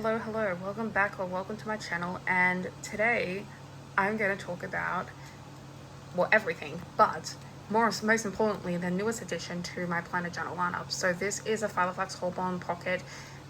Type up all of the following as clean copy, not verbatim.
Hello, welcome back or welcome to my channel, and today I'm going to talk about, well, everything, but most importantly, the newest addition to my planner journal lineup. So this is a Filofax Holborn pocket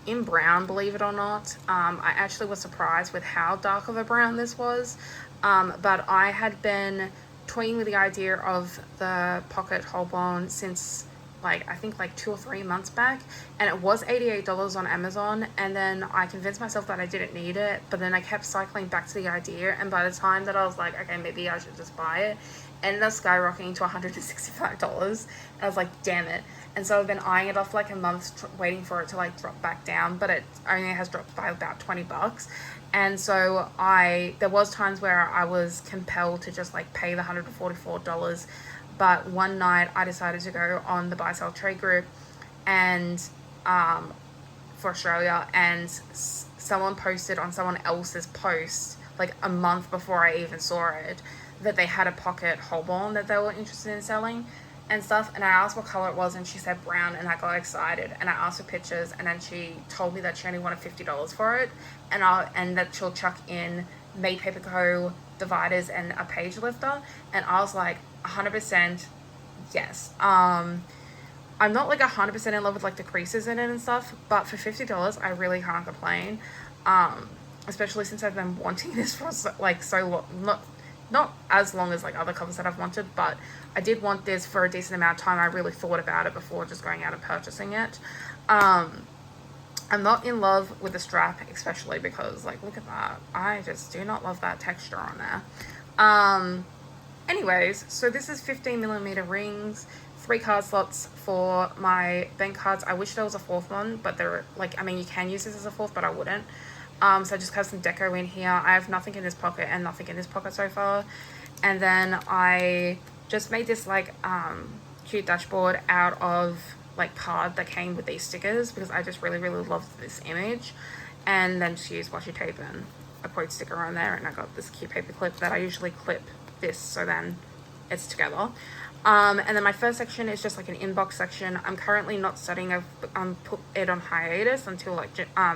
in brown, believe it or not. I actually was surprised with how dark of a brown this was, but I had been toying with the idea of the pocket Holborn since I think 2 or 3 months back, and it was $88 on Amazon, and then I convinced myself that I didn't need it, but then I kept cycling back to the idea, and by the time that I was like, okay, maybe I should just buy it, ended up skyrocketing to $165. I was like, damn it. And so I've been eyeing it off like a month, waiting for it to drop back down, but it only has dropped by about $20. And so there was times where I was compelled to just pay the $144. But one night I decided to go on the buy sell trade group and for Australia, and someone posted on someone else's post a month before I even saw it that they had a pocket Holborn that they were interested in selling and stuff, and I asked what color it was, and she said brown, and I got excited, and I asked for pictures, and then she told me that she only wanted $50 for it, and that she'll chuck in Made Paper Co. dividers and a page lifter, and I was like, 100% yes. I'm not 100% in love with the creases in it and stuff, but for $50 I really can't complain, especially since I've been wanting this for so long, not as long as other covers that I've wanted, but I did want this for a decent amount of time. I really thought about it before just going out and purchasing it. I'm not in love with the strap, especially because look at that, I just do not love that texture on there. Anyways, so this is 15mm rings, 3 card slots for my bank cards. I wish there was a fourth one, but they're you can use this as a fourth, but I wouldn't. So I just have some deco in here. I have nothing in this pocket and nothing in this pocket so far. And then I just made this cute dashboard out of card that came with these stickers because I just really loved this image, and then just used washi tape and a quote sticker on there, and I got this cute paper clip that I usually clip this so then it's together. And then my first section is just an inbox section. I'm currently not studying. I've put it on hiatus until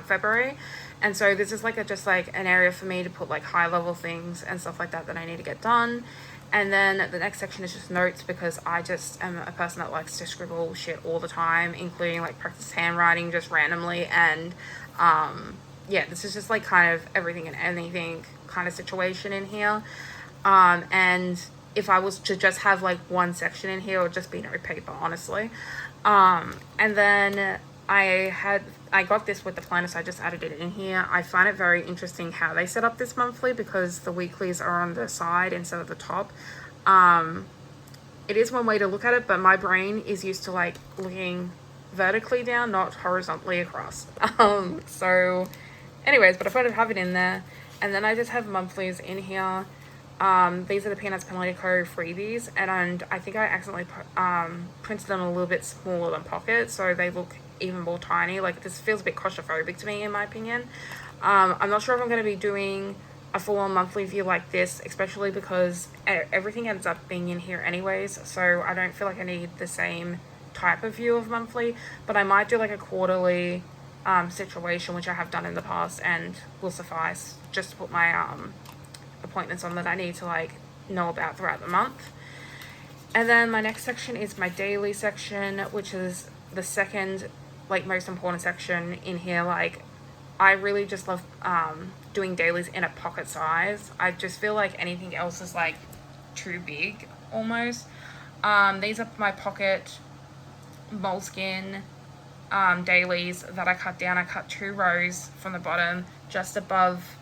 February, and so this is just an area for me to put high level things and stuff that I need to get done. And then the next section is just notes, because I just am a person that likes to scribble shit all the time, including practice handwriting just randomly. And yeah, this is just kind of everything and anything kind of situation in here. And if I was to just have one section in here, it would just be note paper, honestly. And then I got this with the planner, so I just added it in here. I find it very interesting how they set up this monthly, because the weeklies are on the side instead of the top. It is one way to look at it, but my brain is used to looking vertically down, not horizontally across. So anyways, but I thought I'd have it in there. And then I just have monthlies in here. These are the Peanuts Penalty Co. freebies, and I think I accidentally printed them a little bit smaller than pocket, so they look even more tiny. This feels a bit claustrophobic to me, in my opinion. I'm not sure if I'm going to be doing a full-on monthly view like this, especially because everything ends up being in here anyways, so I don't feel I need the same type of view of monthly, but I might do a quarterly situation, which I have done in the past, and will suffice just to put my appointments on that I need to know about throughout the month. And then my next section is my daily section, which is the second most important section in here. I really just love doing dailies in a pocket size. I just feel anything else is too big almost. These are my pocket moleskin dailies that I cut down. I cut 2 rows from the bottom just above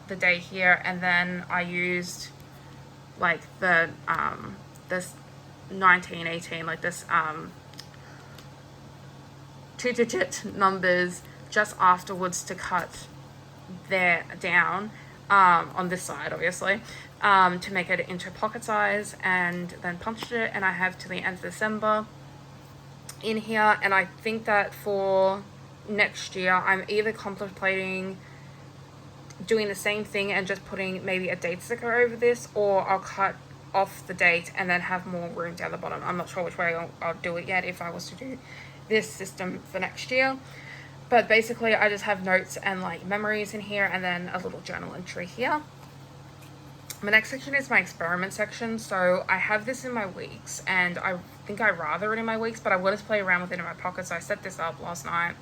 the day here, and then I used the this 1918 this 2-digit numbers just afterwards to cut there down on this side, obviously, to make it into pocket size, and then punched it, and I have to the end of December in here. And I think that for next year I'm either contemplating doing the same thing and just putting maybe a date sticker over this, or I'll cut off the date and then have more room down the bottom. I'm not sure which way I'll do it yet, if I was to do this system for next year. But basically I just have notes and like memories in here, and then a little journal entry here. My next section is my experiment section. So I have this in my weeks, and I think I rather it in my weeks, but I wanted to play around with it in my pocket, so I set this up last night.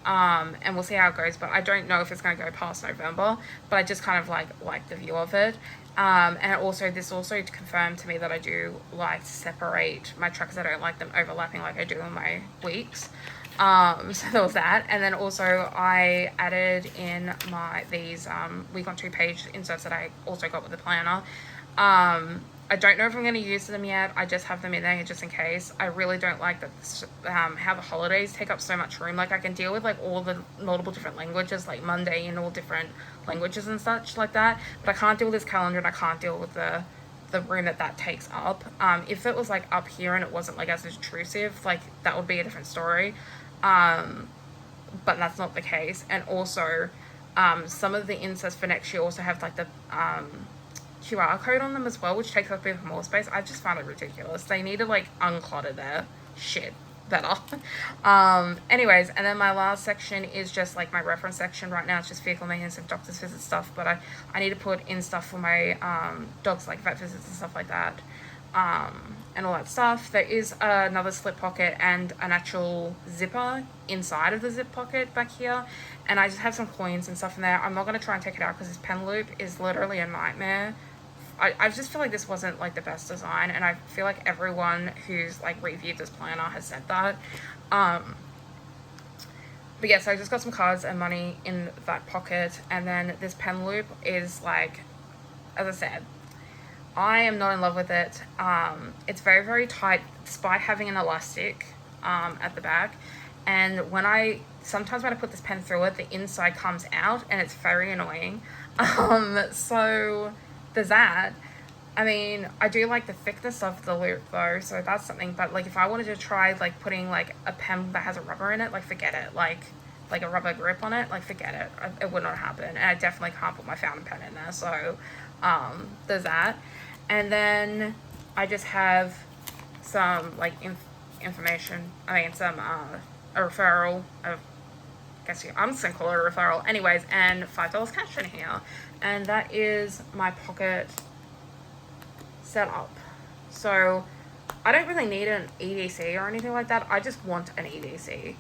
And we'll see how it goes, but I don't know if it's going to go past November, but I just kind of like the view of it. And also this also confirmed to me that I do like to separate my trackers. I don't like them overlapping like I do in my weeks. So there was that. And then also I added in these week on 2 page inserts that I also got with the planner. I don't know if I'm going to use them yet. I just have them in there just in case. I really don't like that how the holidays take up so much room. Like I can deal with like all the multiple different languages, like Monday and all different languages and such like that, but I can't deal with this calendar, and I can't deal with the room that takes up. If it was like up here and it wasn't like as intrusive, like that would be a different story. But that's not the case. And also some of the inserts for next year also have like the QR code on them as well, which takes up a bit more space. I just found it ridiculous. They need to like unclutter their shit better. Anyways, and then my last section is just like my reference section. Right now it's just vehicle maintenance and doctor's visit stuff, but I need to put in stuff for my dogs, like vet visits and stuff like that, and all that stuff. There is another slip pocket and an actual zipper inside of the zip pocket back here, and I just have some coins and stuff in there. I'm not going to try and take it out because this pen loop is literally a nightmare. I just feel like this wasn't like the best design, and I feel like everyone who's like reviewed this planner has said that. But yeah, so I just got some cards and money in that pocket, and then this pen loop is like, as I said, I am not in love with it. It's very, very tight despite having an elastic at the back, and sometimes when I put this pen through it, the inside comes out, and it's very annoying. So there's that. I mean, I do like the thickness of the loop though, so that's something. But like if I wanted to try like putting like a pen that has a rubber in it, like forget it. Like a rubber grip on it, like forget it. It would not happen. And I definitely can't put my fountain pen in there. So there's that. And then I just have some like information. I mean, some a referral. I'm just gonna call it a referral. Anyways, and $5 cash in here. And that is my pocket set up. So I don't really need an EDC or anything like that. I just want an EDC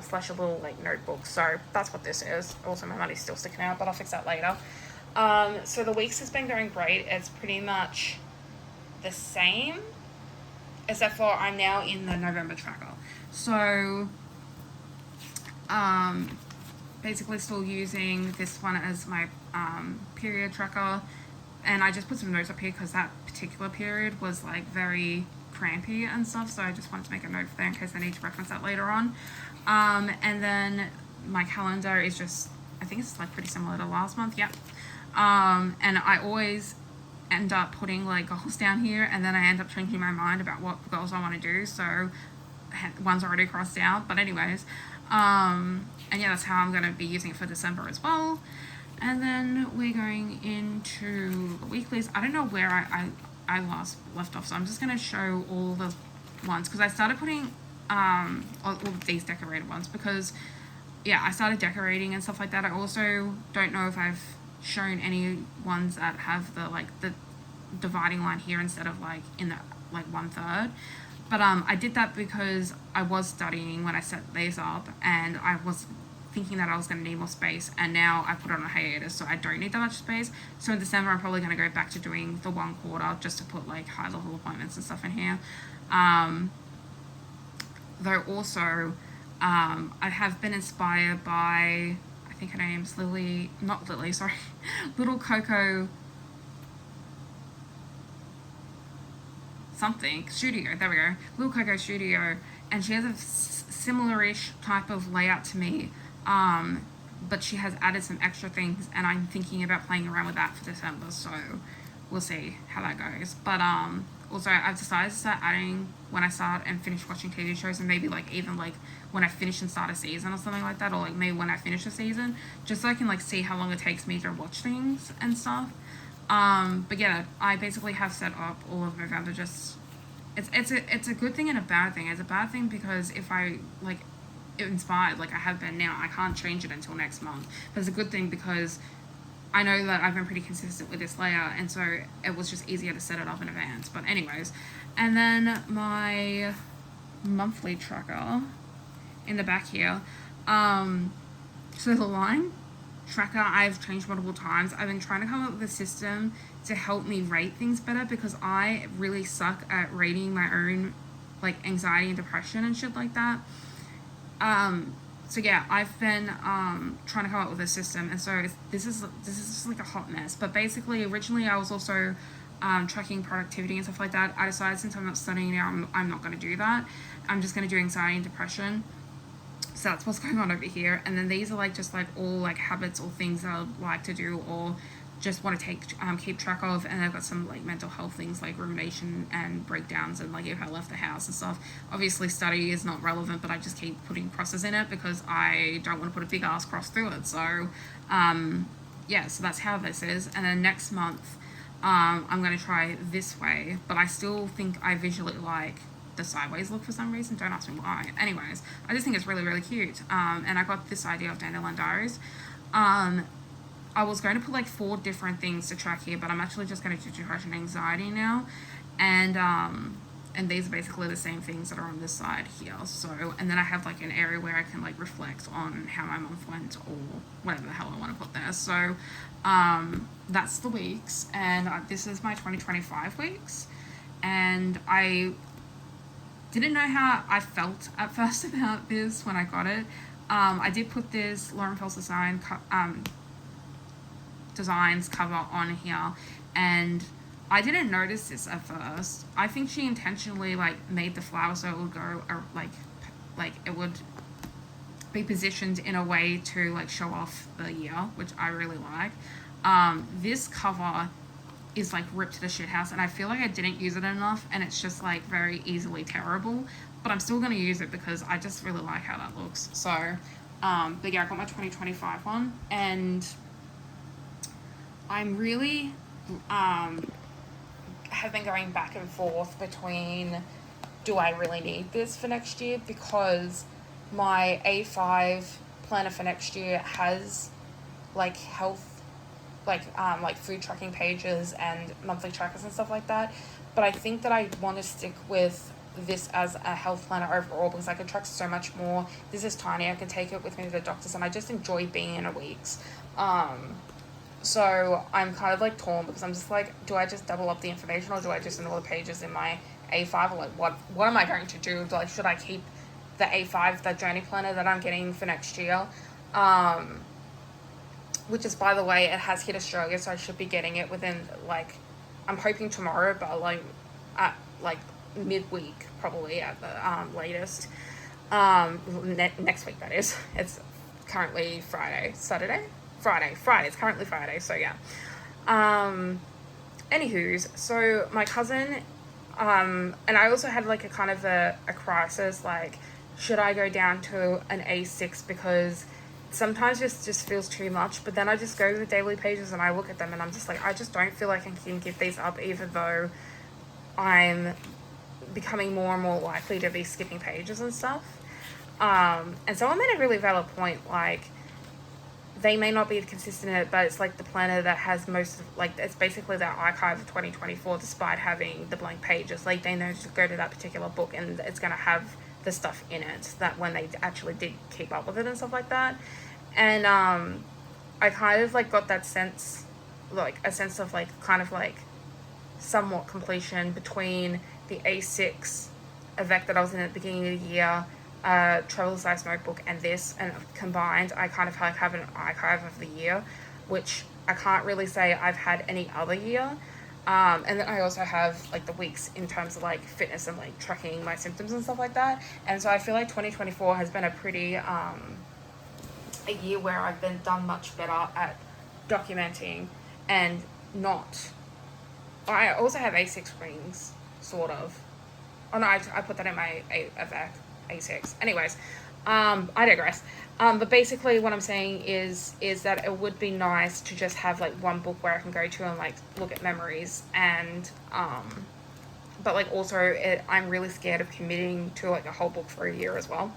slash a little like notebook. So that's what this is. Also, my money's still sticking out, but I'll fix that later. So the weeks has been going great. It's pretty much the same, except for I'm now in the November tracker. So basically still using this one as my period tracker, and I just put some notes up here because that particular period was like very crampy and stuff, so I just wanted to make a note there in case I need to reference that later on. And then my calendar is just, I think it's like pretty similar to last month. Yep. And I always end up putting like goals down here, and then I end up changing my mind about what goals I want to do, so one's already crossed out. But anyways, and yeah, that's how I'm going to be using it for December as well. And then we're going into the weeklies. I don't know where I last left off, so I'm just going to show all the ones, because I started putting all these decorated ones, because yeah, I started decorating and stuff like that. I also don't know if I've shown any ones that have the dividing line here instead of like in the like 1/3. But I did that because I was studying when I set these up, and I was thinking that I was going to need more space, and now I put it on a hiatus, so I don't need that much space. So in December, I'm probably going to go back to doing the 1/4 just to put like high level appointments and stuff in here. Though also, I have been inspired by, I think her name's Little Coco something studio. There we go, Little Coco Studio, and she has a similar-ish type of layout to me, but she has added some extra things, and I'm thinking about playing around with that for December, so we'll see how that goes. But also I've decided to start adding when I start and finish watching TV shows, and maybe like even like when I finish and start a season or something like that, or like maybe when I finish a season, just so I can like see how long it takes me to watch things and stuff. But yeah, I basically have set up all of November. Just it's a good thing and a bad thing. It's a bad thing because if I like inspired like I have been now. I can't change it until next month, but it's a good thing because I know that I've been pretty consistent with this layout, and so it was just easier to set it up in advance. But anyways, and then my monthly tracker in the back here. So the line tracker I've changed multiple times. I've been trying to come up with a system to help me rate things better because I really suck at rating my own like anxiety and depression and shit like that. So yeah, I've been trying to come up with a system, and so this is just like a hot mess. But basically, originally I was also tracking productivity and stuff like that. I decided since I'm not studying now, I'm not going to do that. I'm just going to do anxiety and depression. So that's what's going on over here. And then these are like just like all like habits or things that I'd like to do or just want to keep track of. And I've got some like mental health things like rumination and breakdowns and like if I left the house and stuff. Obviously study is not relevant, but I just keep putting crosses in it because I don't want to put a big ass cross through it. So yeah, so that's how this is. And then next month I'm going to try this way, but I still think I visually like the sideways look for some reason. Don't ask me why. Anyways, I just think it's really, really cute. And I got this idea of Dandelion Diaries. I was going to put like 4 different things to track here, but I'm actually just going to do depression and anxiety now. And these are basically the same things that are on this side here. So, and then I have like an area where I can like reflect on how my month went or whatever the hell I want to put there. So, that's the weeks, and this is my 2025 weeks. And I didn't know how I felt at first about this when I got it. I did put this Lauren Fels Designs cover on here, and I didn't notice this at first. I think she intentionally like made the flower so it would go like it would be positioned in a way to like show off the year, which I really like. This cover is like ripped to the shit house, and I feel like I didn't use it enough, and it's just like very easily tearable, but I'm still going to use it because I just really like how that looks. So but yeah, I got my 2025 one, and I'm really have been going back and forth between do I really need this for next year, because my A5 planner for next year has like health like food tracking pages and monthly trackers and stuff like that, but I think that I want to stick with this as a health planner overall because I can track so much more. This is tiny, I can take it with me to the doctors, and I just enjoy being in a weeks. So I'm kind of like torn because I'm just like, do I just double up the information or do I just enroll the pages in my A5, or like what am I going to do? Like, should I keep the A5, the journey planner that I'm getting for next year? Which is, by the way, it has hit Australia, so I should be getting it within like, I'm hoping tomorrow, but like at like midweek probably at the latest. Next week, that is. It's currently Friday. It's currently Friday, so yeah. Anywho's, so my cousin, and I also had like a kind of a crisis, like, should I go down to an A6 because sometimes it just feels too much, but then I just go to the daily pages and I look at them and I'm just like, I just don't feel like I can give these up, even though I'm becoming more and more likely to be skipping pages and stuff. And so I'm at a really valid point, like, they may not be consistent in it, but it's like the planner that has most of, like, it's basically their archive of 2024 despite having the blank pages. Like, they know to go to that particular book and it's going to have the stuff in it that when they actually did keep up with it and stuff like that. And I kind of like got that sense, like a sense of like kind of like somewhat completion between the A6 Avec that I was in at the beginning of the year, travel size notebook, and this, and combined I kind of like have an archive of the year, which I can't really say I've had any other year. And then I also have like the weeks in terms of like fitness and like tracking my symptoms and stuff like that. And so I feel like 2024 has been a pretty a year where I've been done much better at documenting and not. I also have A6 rings, sort of. Oh no, I put that in my A6. Anyways, I digress. But basically what I'm saying is that it would be nice to just have like one book where I can go to and like look at memories, and but like also I'm really scared of committing to like a whole book for a year as well.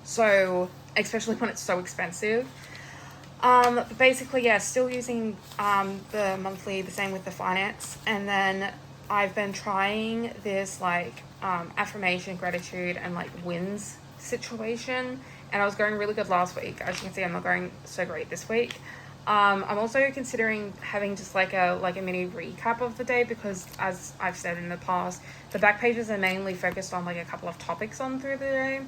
So, especially when it's so expensive. Basically, yeah, still using the monthly, the same with the finance. And then I've been trying this like affirmation, gratitude, and like wins situation. And I was going really good last week. As you can see, I'm not going so great this week. I'm also considering having just like a mini recap of the day, because as I've said in the past, the back pages are mainly focused on like a couple of topics on through the day.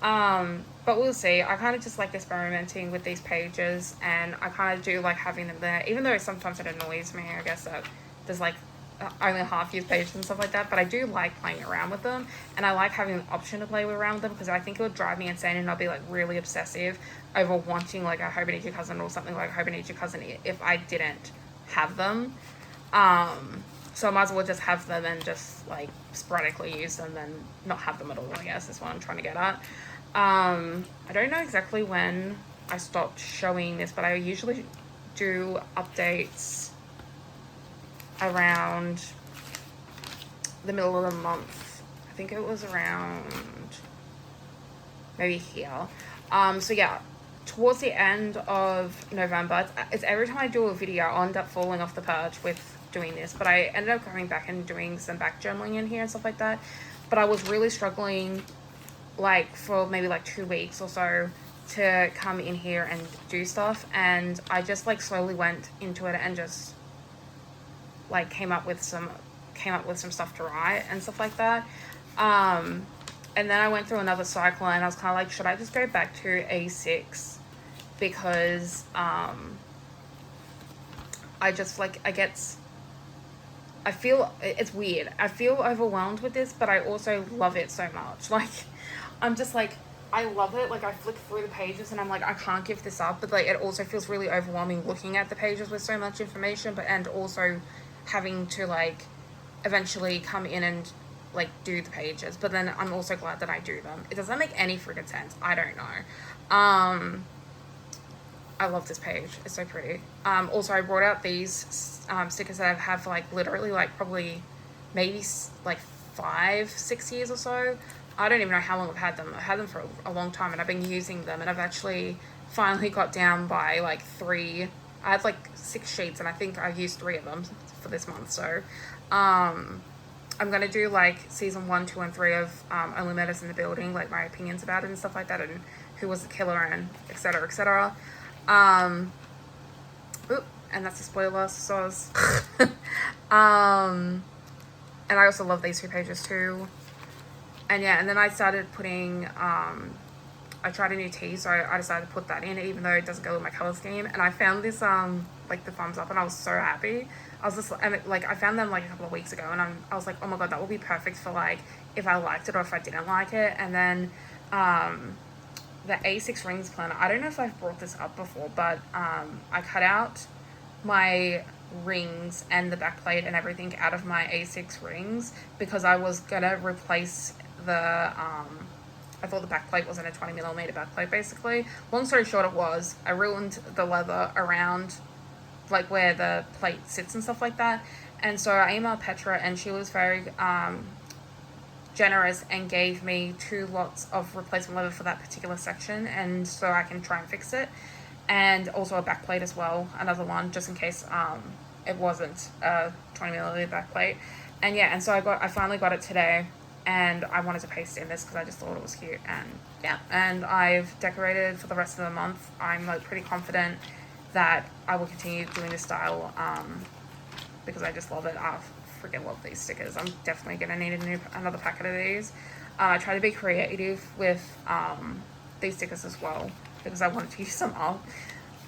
But we'll see. I kind of just like experimenting with these pages, and I kind of do like having them there, even though sometimes it annoys me, I guess, that there's like only a half used pages and stuff like that. But I do like playing around with them, and I like having the option to play around with them, because I think it would drive me insane, and I'll be like really obsessive over wanting like a Hobonichi Cousin or something like Hobonichi Cousin if I didn't have them. So I might as well just have them and just like sporadically use them and not have them at all, I guess is what I'm trying to get at. I don't know exactly when I stopped showing this, but I usually do updates around the middle of the month. I think it was around maybe here. So yeah, towards the end of November, it's every time I do a video, I'll end up falling off the perch with doing this, but I ended up coming back and doing some back journaling in here and stuff like that. But I was really struggling like for maybe like 2 weeks or so to come in here and do stuff, and I just like slowly went into it and just like came up with some stuff to write and stuff like that. And then I went through another cycle, and I was kind of like, should I just go back to A6, because I just like I feel it's weird. I feel overwhelmed with this, but I also love it so much. Like, I'm just like, I love it. Like, I flick through the pages and I'm like, I can't give this up. But like, it also feels really overwhelming looking at the pages with so much information, but and also having to like eventually come in and like do the pages. But then I'm also glad that I do them. It doesn't make any freaking sense. I don't know. I love this page. It's so pretty. Also, I brought out these stickers that I've had for like literally like probably maybe like 5-6 years or so. I don't even know how long I've had them. I've had them for a long time, and I've been using them, and I've actually finally got down by like 3. I had like 6 sheets, and I think I've used 3 of them for this month. So I'm gonna do like season 1, 2, and 3 of Only Murders in the Building, like my opinions about it and stuff like that, and who was the killer and etc. etc. And that's a spoiler, so and I also love these 2 pages too. And yeah, and then I started putting I tried a new tea, so I decided to put that in, even though it doesn't go with my color scheme. And I found this like the thumbs up, and I was so happy. I was just like, I found them like a couple of weeks ago, and I was like, oh my god, that would be perfect for like if I liked it or if I didn't like it. And then the A6 rings planner, I don't know if I've brought this up before, but I cut out my rings and the back plate and everything out of my A6 rings, because I was gonna replace the I thought the back plate wasn't a 20mm back plate, basically. Long story short, it was. I ruined the leather around like where the plate sits and stuff like that. And so I emailed Petra, and she was very generous and gave me 2 lots of replacement leather for that particular section, and so I can try and fix it. And also a back plate as well, another one, just in case it wasn't a 20mm back plate. And yeah, and so I finally got it today, and I wanted to paste in this because I just thought it was cute. And yeah, and I've decorated for the rest of the month. I'm like pretty confident that I will continue doing this style because I just love it. I freaking love these stickers. I'm definitely gonna need another packet of these. I try to be creative with these stickers as well, because I wanted to use them up,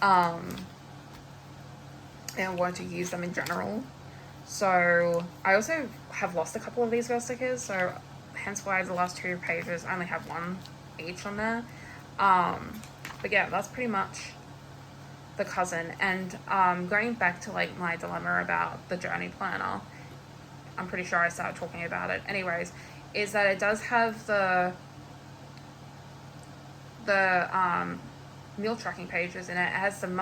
and I wanted to use them in general. So I also have lost a couple of these girl stickers, so hence why the last 2 pages I only have 1 each on there. But yeah, that's pretty much the cousin. And going back to like my dilemma about the journey planner, I'm pretty sure I started talking about it anyways, is that it does have the meal tracking pages in it. It has some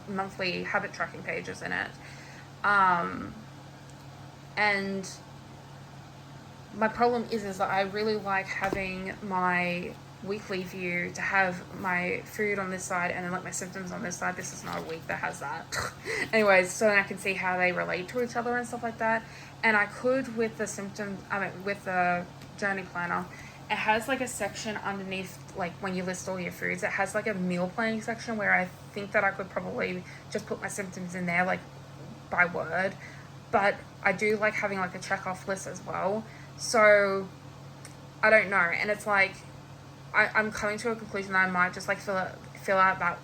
monthly habit tracking pages in it. And my problem is that I really like having my weekly view to have my food on this side and then like my symptoms on this side. This is not a week that has that. Anyways, so then I can see how they relate to each other and stuff like that. And I could with the symptoms, with the journey planner, it has like a section underneath, like when you list all your foods, it has like a meal planning section where I think that I could probably just put my symptoms in there, like by word. But I do like having like a check off list as well. So I don't know. And it's like, I'm coming to a conclusion that I might just like fill out that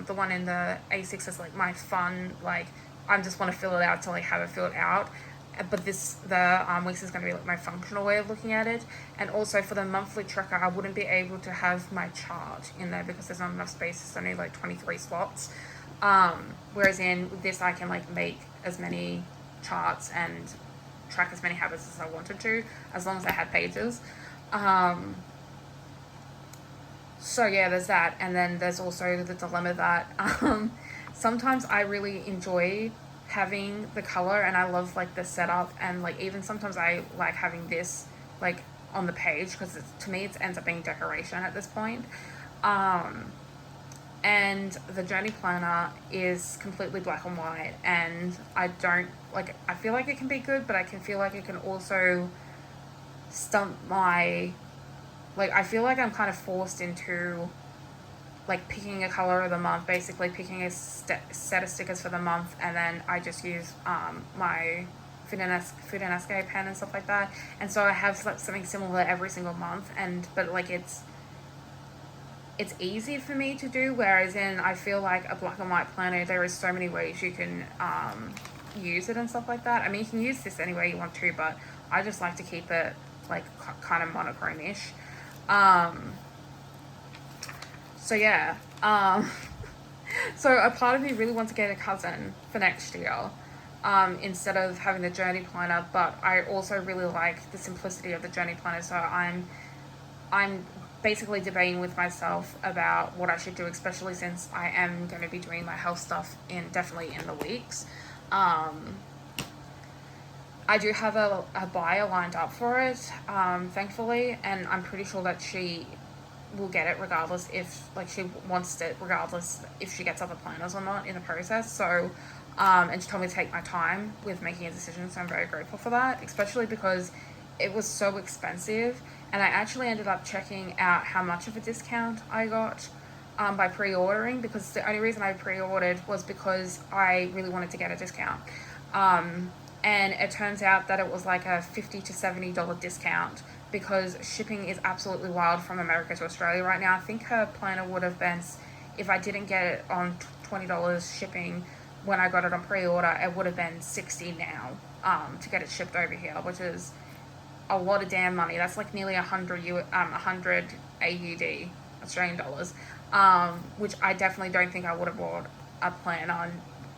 the one in the A6 is like my fun, like I just want to fill it out to like have it filled out. But the weeks is going to be like my functional way of looking at it. And also for the monthly tracker, I wouldn't be able to have my chart in there because there's not enough space. It's only like 23 slots. Whereas in this, I can like make as many charts and track as many habits as I wanted to, as long as I had pages. So yeah, there's that. And then there's also the dilemma that sometimes I really enjoy having the color and I love like the setup, and like even sometimes I like having this like on the page because to me it ends up being decoration at this point. And the journey planner is completely black and white, and I don't like, I feel like it can be good, but I can feel like it can also stump my, like I feel like I'm kind of forced into like picking a color of the month, basically picking a set of stickers for the month, and then I just use my Food and Escape pen and stuff like that. And so I have something similar every single month, but like it's easy for me to do, whereas in I feel like a black and white planner, there is so many ways you can use it and stuff like that. I mean, you can use this any way you want to, but I just like to keep it like kind of monochrome-ish. So yeah, so a part of me really wants to get a cousin for next year, instead of having the journey planner, but I also really like the simplicity of the journey planner. So I'm basically debating with myself about what I should do, especially since I am going to be doing my health stuff definitely in the weeks. I do have a buyer lined up for it, thankfully, and I'm pretty sure that she will get it regardless if like she wants it, regardless if she gets other planners or not in the process. So and she told me to take my time with making a decision, so I'm very grateful for that, especially because it was so expensive. And I actually ended up checking out how much of a discount I got by pre-ordering, because the only reason I pre-ordered was because I really wanted to get a discount. And it turns out that it was like a $50 to $70 discount, because shipping is absolutely wild from America to Australia right now. I think her planner would have been, if I didn't get it on $20 shipping when I got it on pre-order, it would have been $60 now to get it shipped over here, which is a lot of damn money. That's like nearly 100 AUD, Australian dollars, which I definitely don't think I would have bought a planner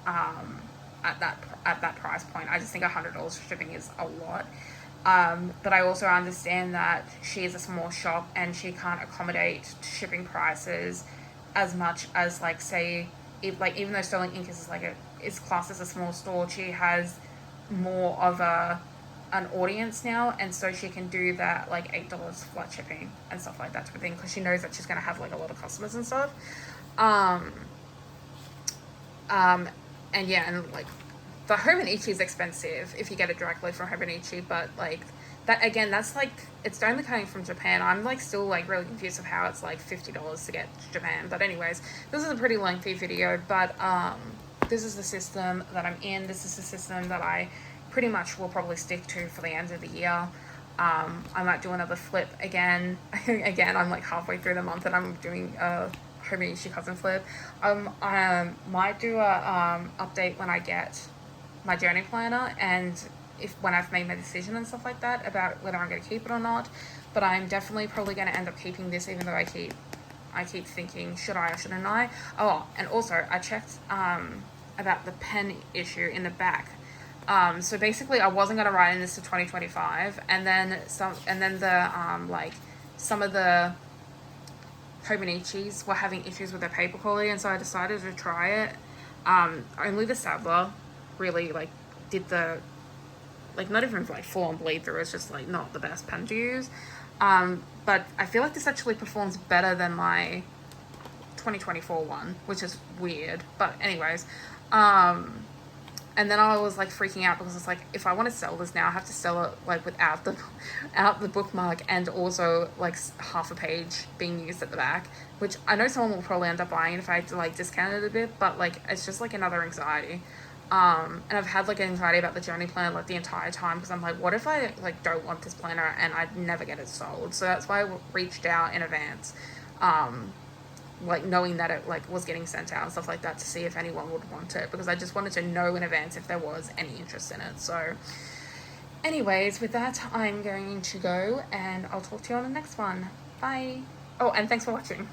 at that price point. I just think $100 for shipping is a lot. But I also understand that she is a small shop and she can't accommodate shipping prices as much as like, say, even though Sterling Ink is classed as a small store, she has more of an audience now, and so she can do that like $8 flat shipping and stuff like that type of thing, because she knows that she's going to have like a lot of customers and stuff. And yeah, and like the Hobonichi is expensive if you get it directly from Hobonichi, but like that again, that's like, it's only coming from Japan. I'm like still like really confused of how it's like $50 to get to Japan. But anyways, this is a pretty lengthy video, but this is the system that I'm in. This is the system that I pretty much will probably stick to for the end of the year. I might do another flip again. Again, I'm like halfway through the month and I'm doing a Hobonichi Cousin flip. I might do a update when I get my journey planner, and when I've made my decision and stuff like that about whether I'm going to keep it or not. But I'm definitely probably going to end up keeping this, even though I keep thinking, should I or shouldn't I? Oh, and also I checked about the pen issue in the back. So basically I wasn't going to write in this to 2025, and then some of the Hobonichis were having issues with their paper quality, and so I decided to try it. Only the Sadler really like did the, like, not even like full on bleed through. It's just like not the best pen to use. But I feel like this actually performs better than my 2024 one, which is weird. But anyways, and then I was like freaking out because it's like, if I want to sell this now, I have to sell it like without the out the bookmark, and also like half a page being used at the back, which I know someone will probably end up buying if I had to like discount it a bit, but like it's just like another anxiety. And I've had like anxiety about the journey planner like the entire time, because I'm like, what if I like don't want this planner and I never get it sold? So that's why I reached out in advance, like knowing that it like was getting sent out and stuff like that, to see if anyone would want it, because I just wanted to know in advance if there was any interest in it. So anyways, with that, I'm going to go, and I'll talk to you on the next one. Bye. Oh, and thanks for watching.